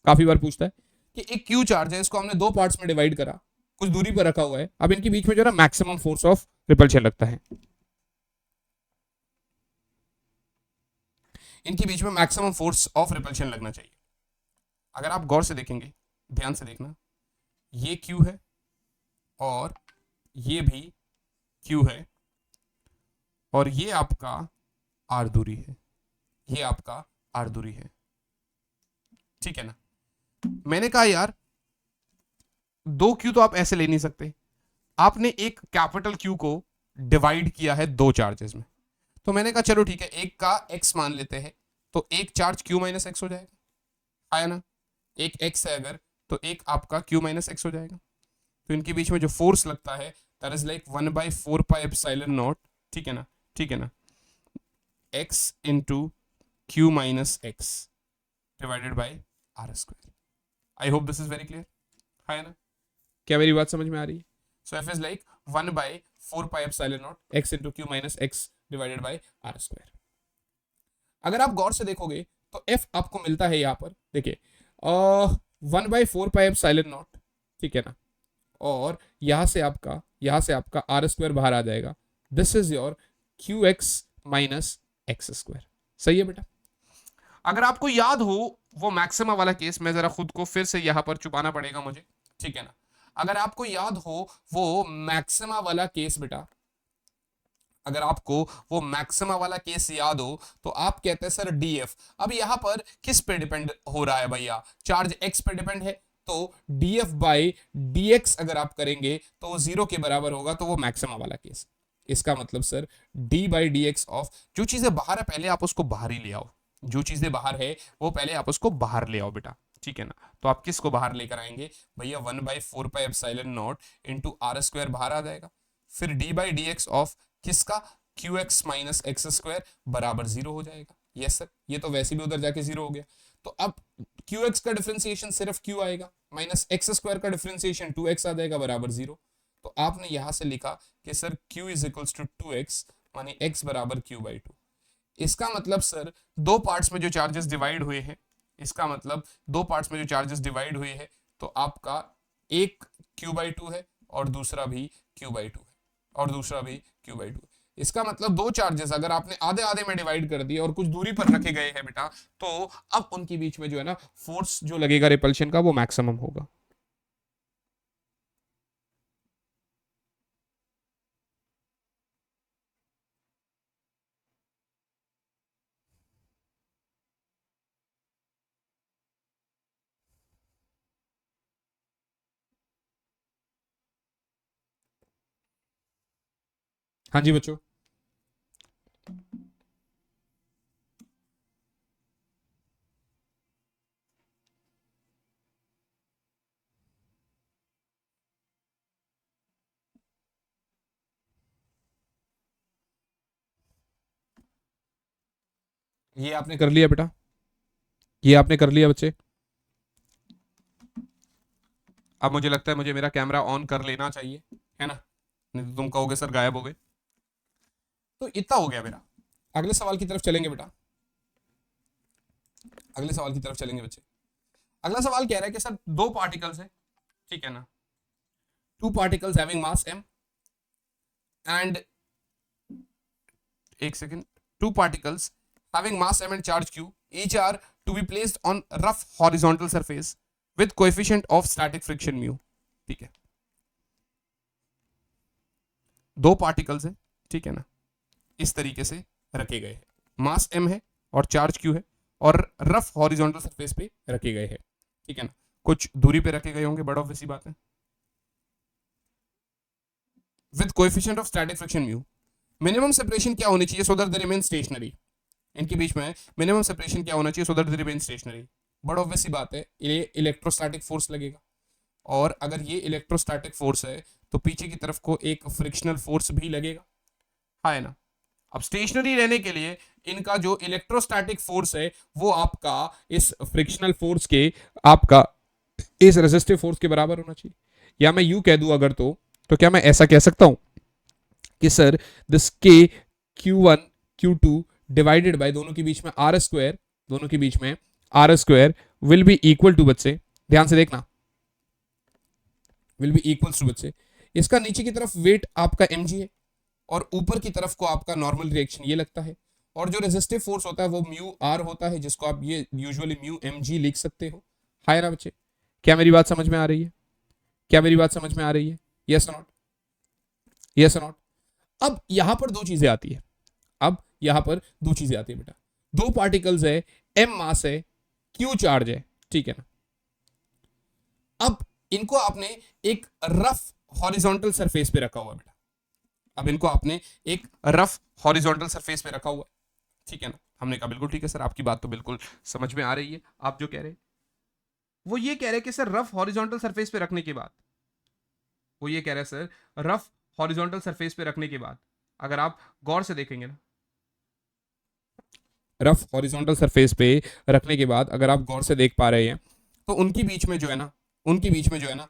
काफी बार पूछता है कि एक क्यू चार्ज है, इसको हमने दो पार्ट्स में डिवाइड करा, कुछ दूरी पर रखा हुआ है, अब इनके बीच में जो है ना मैक्सिमम फोर्स ऑफ रिपल्शन लगता है, इनके बीच में मैक्सिमम फोर्स ऑफ रिपल्शन लगना चाहिए। अगर आप गौर से देखेंगे, ध्यान से देखना, ये क्यू है और ये भी क्यू है, और ये आपका आर दूरी है, ये आपका आर दूरी है, ठीक है ना। मैंने कहा यार दो क्यू तो आप ऐसे ले नहीं सकते, आपने एक कैपिटल क्यू को डिवाइड किया है दो चार्जेस में, तो मैंने कहा चलो ठीक है, एक का एक्स मान लेते हैं, तो एक चार्ज क्यू माइनस एक्स हो जाएगा, आया ना, एक एक्स है अगर, तो एक आपका क्यू माइनस एक्स हो जाएगा, तो इनके बीच में जो फोर्स लगता है दैट इज लाइक 1/4πε0, ठीक है ना, ठीक है ना, X into Q minus x divided by are square. I hope this is very clear, है ना, क्या मेरी बात समझ में आ रही है। So F is like 1/4πε0 x into Q minus x divided by are square. अगर आप गौर से देखोगे तो एफ आपको मिलता है यहाँ पर, देखिए 1/4πε0, ठीक है ना, और यहां से आपका आर स्क्वायर बाहर आ जाएगा, this is your Q x minus x square. सही है बेटा। अगर आपको याद हो वो मैक्सिमा वाला केस, मैं जरा खुद को फिर से यहां पर छुपाना पड़ेगा मुझे, ठीक है ना। अगर आपको याद हो वो मैक्सिमा वाला केस बेटा, अगर आपको वो मैक्सिमा वाला केस याद हो, तो आप कहते हैं सर डीएफ, अब यहां पर किस पे डिपेंड हो रहा है भैया, चार्ज एक्स पे डिपेंड है, तो डीएफ बाई डीएक्स अगर आप करेंगे तो वो जीरो के बराबर होगा, तो वो मैक्सिमा वाला केस। इसका मतलब sir D by d x of, जो चीजें बाहर है पहले आप उसको बाहर ही ले आओ, जो चीजें बाहर है वो पहले आप उसको बाहर ले आओ बेटा, ठीक है ना। तो आप किसको बाहर लेकर आएंगे भैया, 1/4πε0 इंटू आर स्क्वायर बाहर आ जाएगा, फिर d by d x of किसका, q x minus x square बराबर जीरो हो जाएगा। यस सर, ये तो वैसे भी उधर जाके जीरो हो गया, तो अब क्यू एक्स का डिफ्रेंसिएशन सिर्फ क्यू आएगा, माइनस एक्स स्क्वायर का डिफ्रेंसिएशन 2x आ जाएगा बराबर जीरो। तो आपने यहां से लिखा कि sir q is equals to 2x, माने x बराबर q/2। इसका मतलब सर दो पार्ट्स में जो चार्जेस डिवाइड हुए हैं, इसका मतलब दो पार्ट्स में जो चार्जेस डिवाइड हुए हैं, तो आपका एक q/2 है और दूसरा भी q/2 है, और दूसरा भी q/2। इसका मतलब दो चार्जेस अगर आपने आधे आधे में डिवाइड कर दिए और कुछ दूरी पर रखे गए हैं बेटा, तो अब उनके बीच में जो है ना फोर्स जो लगेगा रिपल्शन का वो मैक्सिमम होगा। हाँ जी बच्चों, ये आपने कर लिया बेटा, ये आपने कर लिया बच्चे। अब मुझे लगता है मुझे मेरा कैमरा ऑन कर लेना चाहिए, है ना, नहीं तो तुम कहोगे सर गायब हो गए। तो इतना हो गया मेरा। अगले सवाल की तरफ चलेंगे बेटा, अगले सवाल की तरफ चलेंगे बच्चे। अगला सवाल कह रहा है कि सर दो पार्टिकल्स है, ठीक है ना, two particles having mass m and, एक second, two particles having mass m and charge q, each are to be placed on rough horizontal surface with coefficient of static friction mu, ठीक है। दो particles है, ठीक है ना, इस तरीके से रखे गए हैं, मास m है और चार्ज q है, और रफ हॉरिजॉन्टल सरफेस पे रखे गए हैं, ठीक है ना, कुछ दूरी पे रखे गए होंगे, बड़ा ऑब्वियस सी बात है, with coefficient of static friction mu. Minimum separation क्या होनी चाहिए so that they remain stationery, इनके बीच में मिनिमम सेपरेशन क्या होना चाहिए so that they remain stationery. बड़ा ऑब्वियस सी बात है, ये इलेक्ट्रोस्टैटिक फोर्स लगेगा, और अगर ये इलेक्ट्रोस्टैटिक फोर्स है तो पीछे की तरफ को एक फ्रिक्शनल फोर्स भी लगेगा, है ना। अब स्टेशनरी रहने के लिए इनका जो इलेक्ट्रोस्टैटिक फोर्स है वो आपका इस फ्रिक्शनल फोर्स के, आपका इस रेजिस्टिव फोर्स के बराबर होना चाहिए। या मैं यूं कह दूं अगर तो क्या मैं ऐसा कह सकता हूं कि सर दिस के Q1 Q2 डिवाइडेड बाय दोनों के बीच में आर स्क्वायर, दोनों के बीच में R square will be equal to, बच्चे ध्यान से देखना, विल बी इक्वल टू बच्चे, इसका नीचे की तरफ वेट आपका mg है और ऊपर की तरफ को आपका नॉर्मल रिएक्शन ये लगता है, और जो रेजिस्टिव फोर्स होता है वो म्यू आर होता है, जिसको आप ये यूजुअली म्यू mg लिख सकते हो। हाय ना बच्चे, क्या मेरी बात समझ में आ रही है? क्या मेरी बात समझ में आ रही है? यस और नॉट, यस और नॉट। अब यहां पर दो चीजें आती है, अब यहां पर दो चीजें आती है बेटा, दो पार्टिकल्स है, m मास है, q चार्ज है, ठीक है ना। अब इनको आपने एक रफ हॉरिजॉन्टल सरफेस पे रखा हुआ है बेटा, अब इनको आपने एक रफ हॉरिजॉन्टल सरफेस पे रखा हुआ है, ठीक है ना। हमने कहा बिल्कुल ठीक है सर, आपकी बात तो बिल्कुल समझ में आ रही है। आप जो कह रहे हैं वो ये कह रहे हैं कि सर रफ हॉरिजॉन्टल सरफेस पे रखने के बाद, वो ये कह रहे हैं सर रफ हॉरिजॉन्टल सरफेस पे रखने के बाद, अगर आप गौर से देखेंगे ना, रफ हॉरिजॉन्टल सरफेस पे रखने के बाद अगर आप गौर से देख पा रहे हैं तो उनके बीच में जो है ना, उनके बीच में जो है ना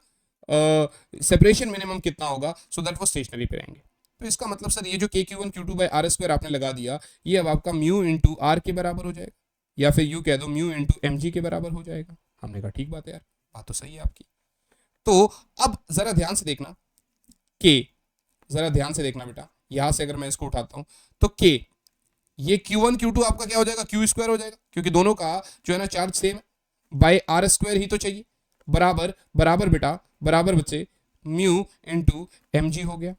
सेपरेशन मिनिमम कितना होगा सो दैट वो स्टेशनरी पे रहेंगे। तो इसका मतलब सर ये जो K Q one Q two by are square आपने लगा दिया, ये अब आपका म्यू इंटू आर के बराबर हो जाएगा, या फिर यू कह दो म्यू इंटू एम जी के बराबर हो जाएगा। हमने कहा ठीक बात है यार, बात तो सही है आपकी। तो अब जरा ध्यान से देखना के, जरा ध्यान से देखना बेटा, यहां से अगर मैं इसको उठाता हूं तो के, ये Q1 Q2 आपका क्या हो जाएगा, क्यू स्क्वायर हो जाएगा, क्योंकि दोनों का जो है ना चार्ज सेम है, बाय आर स्क्वायर ही तो चाहिए, बराबर बराबर बेटा बराबर बच्चे म्यू इंटू एम जी हो गया।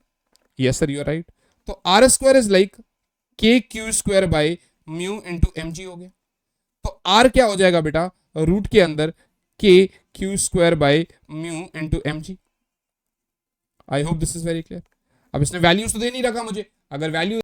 Yes sir you are right. तो R square is like K Q square by mu into M G हो गया। तो आर क्या हो जाएगा बेटा, रूट के अंदर K Q square by mu into M G. I hope this is very clear. अब इसने वैल्यूज तो दे नहीं रखा मुझे, अगर वैल्यू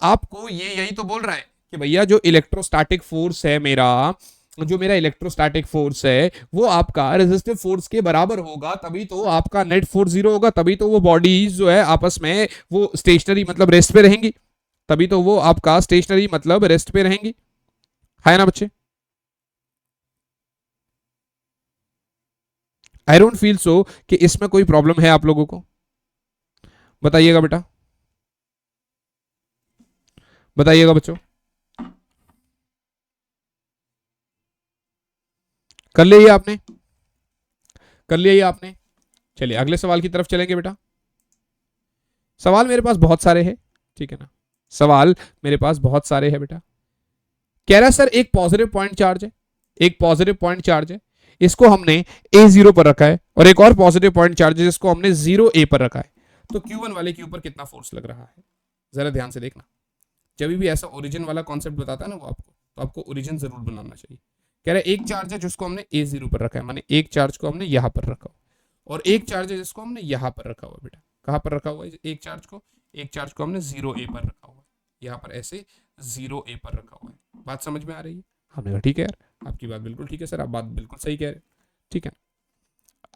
आपको ये यही तो बोल रहा है कि भैया जो इलेक्ट्रोस्टैटिक फोर्स है मेरा, जो मेरा इलेक्ट्रोस्टैटिक फोर्स है वो आपका रेजिस्टिव फोर्स के बराबर होगा, तभी तो आपका नेट फोर्स जीरो होगा, तभी तो वो बॉडीज जो है आपस में वो स्टेशनरी मतलब रेस्ट पे रहेंगी, तभी तो वो आपका स्टेशनरी मतलब रेस्ट पे रहेंगी, है ना बच्चे। आई डोंट फील सो कि इसमें कोई प्रॉब्लम है आप लोगों को, बताइएगा बेटा, बताइएगा बच्चों। कर लिया ये आपने, कर लिया ये आपने। चलिए अगले सवाल की तरफ चलेंगे बेटा। सवाल मेरे पास बहुत सारे हैं, ठीक है ना, सवाल मेरे पास बहुत सारे हैं बेटा। कह रहा है सर एक पॉजिटिव पॉइंट चार्ज है, एक पॉजिटिव पॉइंट चार्ज है, इसको हमने A0 पर रखा है, और एक और पॉजिटिव पॉइंट चार्ज है जिसको हमने 0A पर रखा है। तो Q1 वाले के ऊपर कितना फोर्स लग रहा है, जरा ध्यान से देखना। जब भी ऐसा ओरिजिन वाला कॉन्सेप्ट बताता है ना वो आपको, तो आपको ओरिजिन जरूर बनाना चाहिए। कह रहा है एक चार्ज है जिसको हमने A0 पर रखा है, माने एक चार्ज को हमने यहां पर रखा, और एक चार्ज है जिसको हमने यहाँ पर रखा हुआ है बेटा। कहाँ पर रखा हुआ है एक चार्ज को हमने 0 a पर रखा हुआ है, यहाँ पर ऐसे 0 a पर रखा हुआ है। बात समझ में आ रही है? हमने कहा ठीक है यार, आपकी बात बिल्कुल ठीक है सर, आप बात बिल्कुल सही कह रहे हैं। ठीक है,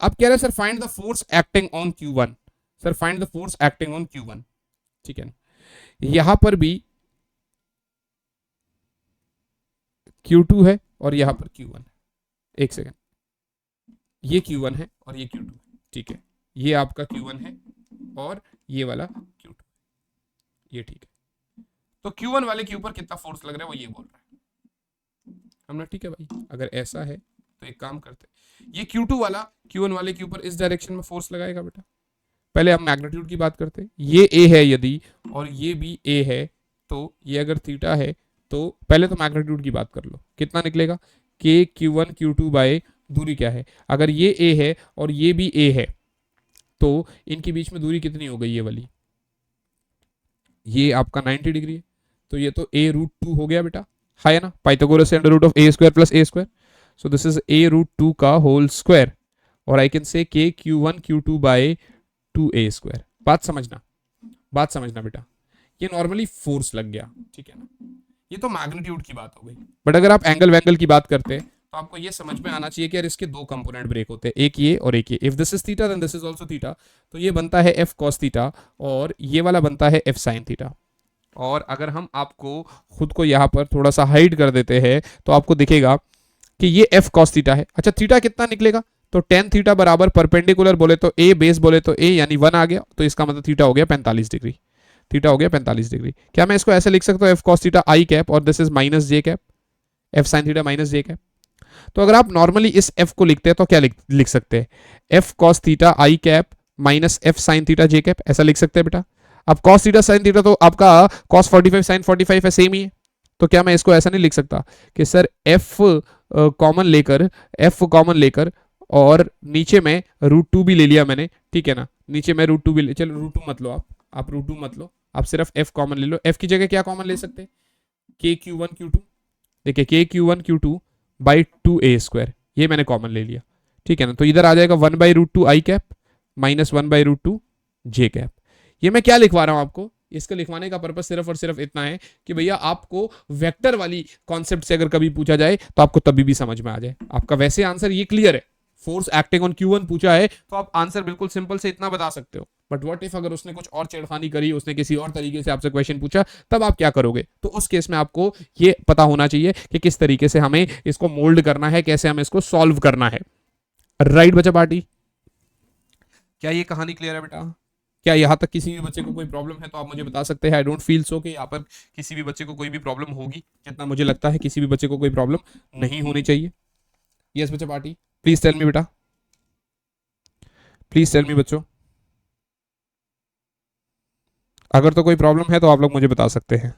अब कह रहे हैं sir find the force acting on Q1। Sir find the force acting on Q1। ठीक है ना, यहां पर भी Q2 है और यहां पर Q1 है। एक सेकेंड, ये Q1 है और ये Q2 है। ठीक है, ये आपका Q1 है और ये वाला Q2, ये ठीक है। तो Q1 वाले के ऊपर कितना फोर्स लग रहा है वो ये बोल रहा है। हमने ठीक है भाई, अगर ऐसा है तो एक काम करते हैं, ये Q2 वाला Q1 वाले के ऊपर इस डायरेक्शन में फोर्स लगाएगा बेटा। पहले हम मैग्नीट्यूड की बात करते हैं, ये A है यदि और ये भी A है, तो ये अगर थीटा है तो पहले तो मैग्नीट्यूड की बात कर लो, कितना निकलेगा K Q1 Q2 बाय दूरी क्या है, अगर ये A है और ये भी A है तो इनके बीच में दूरी कितनी हो गई, ये वाली, ये आपका 90 डिग्री है, तो ये तो a√2 हो गया बेटा, है ना, पाइथागोरस से under root of a square plus a square, so this is a√2 का होल स्क्वायर, और I can say k Q1 Q2 by 2a square. बात समझना बेटा, ये नॉर्मली फोर्स लग गया, ठीक है ना, ये तो मैग्नीट्यूड की बात हो गई। बट अगर आप एंगल वैंगल की बात करते हैं तो आपको ये समझ में आना चाहिए कि यार इसके दो कंपोनेंट ब्रेक होते हैं, एक ये और एक ये। If this is theta then this is also theta, तो ये बनता है f cos थीटा और ये वाला बनता है f sin थीटा। और अगर हम आपको खुद को यहाँ पर थोड़ा सा हाइड कर देते हैं तो आपको दिखेगा कि ये f cos थीटा है। अच्छा, थीटा कितना निकलेगा, तो tan थीटा बराबर परपेंडिकुलर बोले तो a, बेस बोले तो a यानी 1 आ गया, तो इसका मतलब थीटा हो गया 45 डिग्री। थीटा हो गया 45 डिग्री। क्या मैं इसको ऐसे लिख सकता हूँ f cos theta i cap और this is minus j cap, f sin theta minus j cap. तो अगर आप नॉर्मली इस f को लिखते हैं तो क्या लिख सकते हैं, f cos theta i cap minus f sin theta j cap, ऐसा लिख सकते हैं बेटा। अब cos थीटा sin थीटा तो आपका cos 45 sin 45 है, सेम ही है, तो क्या मैं इसको ऐसा नहीं लिख सकता कि सर f कॉमन लेकर और नीचे में √2 भी ले लिया मैंने, ठीक है ना, नीचे में √2 भी चलो √2 मत लो, आप √2 मत लो, आप सिर्फ f कॉमन ले लो। f की जगह क्या कॉमन ले सकते हैं, k Q1 Q2, देखिए k Q1 Q2 by 2a square, ये मैंने कॉमन ले लिया, ठीक है ना, तो इधर आ जाएगा 1/√2 i cap minus 1/√2 j cap. ये मैं क्या लिखवा रहा हूं आपको, इसका लिखवाने का पर्पस सिर्फ और सिर्फ इतना है कि भैया आपको वेक्टर वाली कॉन्सेप्ट से अगर कभी पूछा जाए तो आपको तभी भी समझ में आ जाए। आपका वैसे आंसर ये क्लियर है, फोर्स एक्टिंग ऑन Q1 पूछा है तो आप आंसर बिल्कुल सिंपल से इतना बता सकते हो, बट व्हाट इफ अगर उसने कुछ और छेड़खानी करी, उसने किसी और तरीके से आपसे क्वेश्चन पूछा, तब आप क्या करोगे, तो उस केस में आपको ये पता होना चाहिए कि किस तरीके से हमें इसको मोल्ड करना है, कैसे हमें इसको सॉल्व करना है। राइट बच्चा पार्टी, क्या ये कहानी क्लियर है बेटा? क्या यहाँ तक किसी भी बच्चे को कोई प्रॉब्लम है तो आप मुझे बता सकते हैं। आई डोंट फील सो कि यहाँ पर किसी भी बच्चे को कोई भी प्रॉब्लम होगी, जितना मुझे लगता है किसी भी बच्चे को कोई प्रॉब्लम नहीं होनी चाहिए। यस बच्चा पार्टी, प्लीज टेल मी बेटा, प्लीज टेल मी बच्चों, अगर तो कोई प्रॉब्लम है तो आप लोग मुझे बता सकते हैं।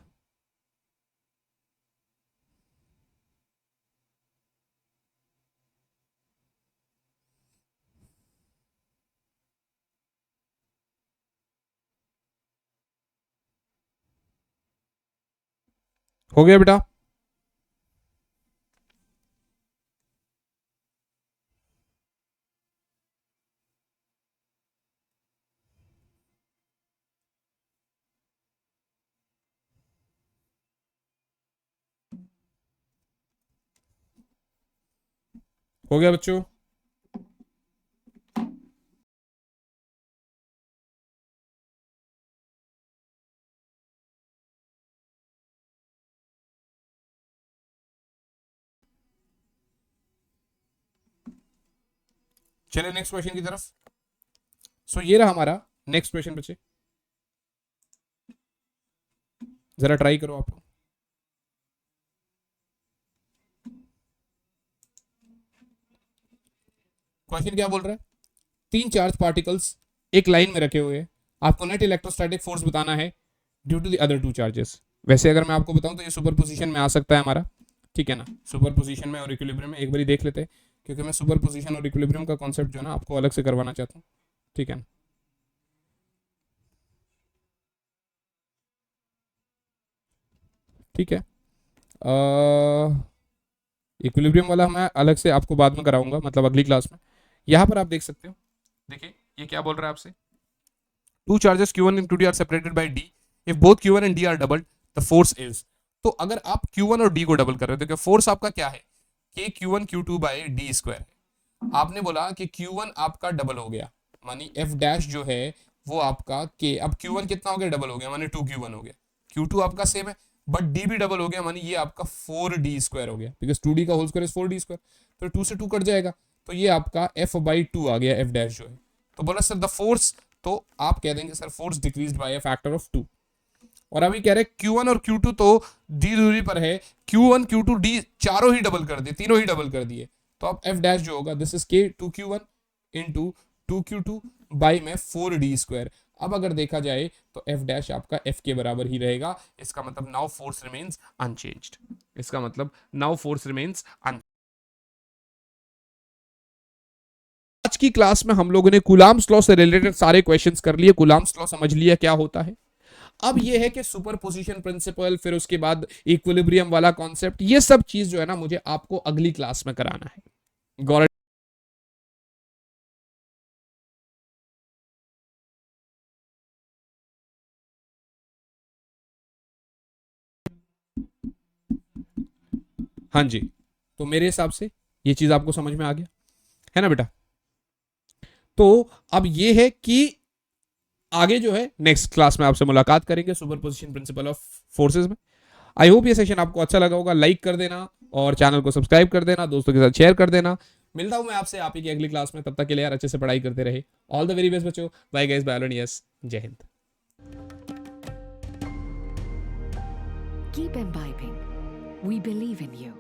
हो गया बेटा? हो गया बच्चों? चलिए नेक्स्ट क्वेश्चन की तरफ। सो ये रहा हमारा नेक्स्ट क्वेश्चन बच्चे, जरा ट्राई करो आप। क्वेश्चन क्या बोल रहा है, 3 चार्ज पार्टिकल्स एक लाइन में रखे हुए हैं, आपको नेट इलेक्ट्रोस्टैटिक फोर्स बताना है due to the other 2 charges. वैसे अगर मैं आपको बताऊं तो ये सुपर पोजिशन में आ सकता है हमारा, ठीक है ना, सुपर पोजिशन में और इक्विलिब्रियम में एक बार देख लेते हैं, क्योंकि मैं सुपर पोजिशन और इक्विलिब्रियम का कॉन्सेप्ट जो है ना आपको अलग से करवाना चाहता हूँ, ठीक है ना। ठीक है, इक्विलिब्रियम वाला मैं अलग से आपको बाद में कराऊंगा, मतलब अगली क्लास में। यहाँ पर आप देख सकते हो, देखिए ये क्या बोल रहा है आपसे, two charges Q1 and Q2 are separated by D, if both Q1 and D are doubled the force is. तो अगर आप Q1 और D को डबल कर रहे हो तो फोर्स आपका क्या है, K Q1 Q2 bye D square है। आपने बोला कि Q1 आपका डबल हो गया, मानी F डैश जो है वो आपका K, अब Q1 कितना हो गया, डबल हो गया, मानी 2Q1 हो गया, Q2 आपका सेम है बट D भी डबल हो गया, मानी ये आपका 4D स्क्वायर हो गया, बिकॉज 2D का whole square is 4D square, फिर 2 से 2 कट जाएगा, तो ये आपका F बाई 2 आ गया F डैश जो है। तो बोला सर द फोर्स, तो आप कह देंगे sir force decrease by a factor of 2। और अभी कह रहे Q1 और Q2 तो डी दूरी पर है, Q1 Q2 D चारों ही डबल कर दिए, तीनों ही डबल कर दिए, तो अब F डैश जो होगा this is K 2Q1 into 2Q2 by में 4D स्क्वायर। अब अगर देखा जाए तो F डैश आपका F के बराबर ही रहेगा, इसका मतलब नाउ फोर्स रिमेन्स अनचेंज्ड, इसका मतलब नाउ फोर्स रिमेन्स अन। आज की क्लास में हम लोगों ने कूलाम्स लॉ से रिलेटेड सारे क्वेश्चंस कर लिए, कूलाम्स लॉ समझ लिया क्या होता है। अब ये है कि सुपरपोजिशन प्रिंसिपल, फिर उसके बाद इक्विलिब्रियम वाला कॉन्सेप्ट, ये सब चीज जो है ना मुझे आपको अगली क्लास में कराना है। गौर, हाँ जी, तो मेरे हिसाब से ये चीज आपको समझ में आ गया है ना बेटा। तो अब ये है कि आगे जो है नेक्स्ट क्लास में आपसे मुलाकात करेंगे सुपरपोजिशन प्रिंसिपल ऑफ फोर्सेस में। आई होप ये सेशन आपको अच्छा लगा होगा, लाइक कर देना और चैनल को सब्सक्राइब कर देना, दोस्तों के साथ शेयर कर देना। मिलता हूं मैं आपसे आप ही की अगली क्लास में, तब तक के लिए यार अच्छे से पढ़ाई करते रहे। ऑल द वेरी बेस्ट बच्चों, bye guys, bye all, yes, जय हिंद। Keep imbibing. We believe in you.